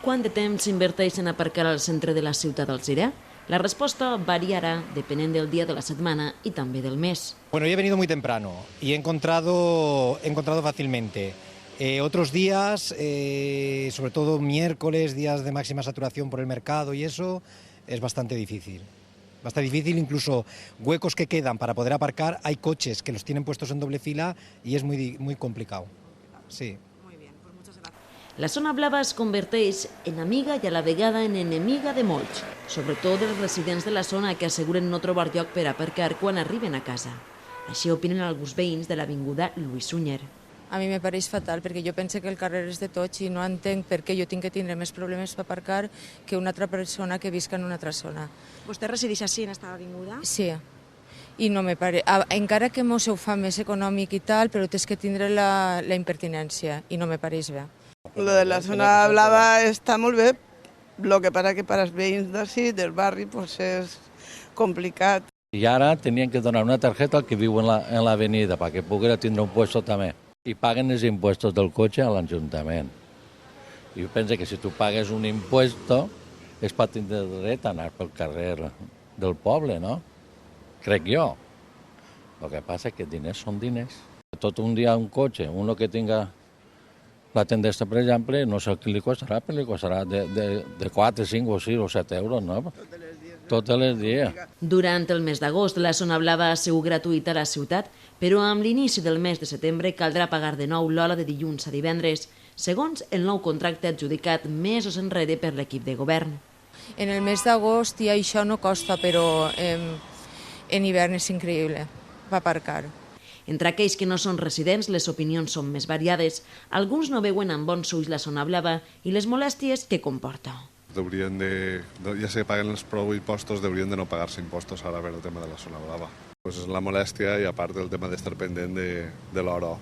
Quant de temps s'inverteix en aparcar al centre de la ciutat d'Alzira? La respuesta variará dependiendo del día de la semana y también del mes. Bueno, yo he venido muy temprano y he encontrado fácilmente. Otros días, sobre todo miércoles, días de máxima saturación por el mercado y eso, es bastante difícil. Bastante difícil, incluso huecos que quedan para poder aparcar, hay coches que los tienen puestos en doble fila y es muy complicado. Sí. La zona blava es converteix en amiga i a la vegada en enemiga de molts, sobretot dels residents de la zona que asseguren no trobar lloc per aparcar quan arriben a casa. Així opinen alguns veïns de l'avinguda Lluís Sunyer. A mi me pareix fatal perquè jo penso que el carrer és de tots i no entenc per què jo tinc que tindre més problemes per aparcar que una altra persona que visca en una altra zona. Vostè resideix així en esta avinguda? Sí, i no me pare... encara que mos ho fa més econòmic i tal, però tens que tindre la impertinència i no me pareix bé. Lo de la zona blava està molt bé, el que passa que per als veïns d'ací, del barri, pues és complicat. I ara tenien que donar una targeta al que viu en l'avenida perquè poguera tindre un puesto també. I paguen els impuestos del cotxe a l'Ajuntament. I jo penso que si tu pagues un impuesto és per tindre dret a anar pel carrer del poble, no? Crec jo. El que passa és que diners són diners. Tot un dia un cotxe, uno que tinga la tendesta, per exemple, no sé què li costarà, però li costarà de 4, 5 o 6 o 7 euros, no? Tots els dies. Durant el mes d'agost, la zona blava ha sigut gratuïta a la ciutat, però amb l'inici del mes de setembre caldrà pagar de nou l'hora de dilluns a divendres, segons el nou contracte adjudicat mesos enrere per l'equip de govern. En el mes d'agost ja això no costa, però en hivern és increïble per aparcar. Entre aquells que no són residents, les opinions són més variades. Alguns no veuen amb bons ulls la zona blava i les molèsties que comporta. Haurien de, ja sé que paguen els prou impostos, haurien de no pagar-se impostos ara per el tema de la zona blava. Pues és la molèstia i a part del tema d'estar pendent de l'hora,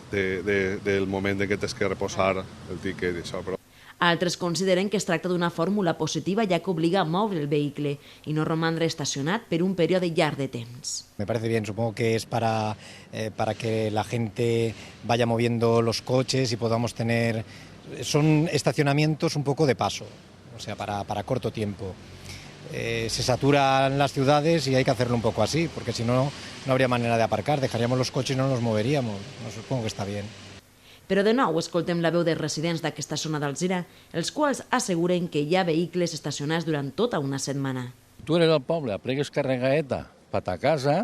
del moment en què tens que reposar el tiquet i això. Però... Altres consideren que es tracta d'una fórmula positiva ja que obliga a moure el vehicle i no romandre estacionat per un període llarg de temps. Me parece bien, supongo que es para que la gente vaya moviendo los coches y podamos tener... Son estacionamientos un poco de paso, o sea, para corto tiempo. Se saturan las ciudades y hay que hacerlo un poco así, porque si no, no habría manera de aparcar, dejaríamos los coches y no nos moveríamos. No, supongo que está bien. Però de nou escoltem la veu dels residents d'aquesta zona d'Alzira, els quals asseguren que hi ha vehicles estacionats durant tota una setmana. Tu eres al poble, aplegues carregaeta per a casa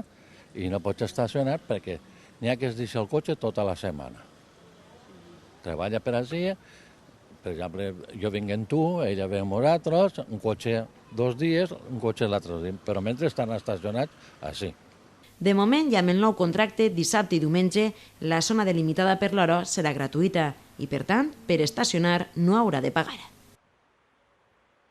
i no pots estacionar perquè n'hi ha que es deixa el cotxe tota la setmana. Treballa per així, per exemple, jo vinc amb tu, ella ve amb nosaltres, un cotxe 2 dies, un cotxe l'altre dia, però mentre estan estacionats, així. De moment, i amb el nou contracte, dissabte i diumenge, la zona delimitada per l'hora serà gratuïta i, per tant, per estacionar no haurà de pagar.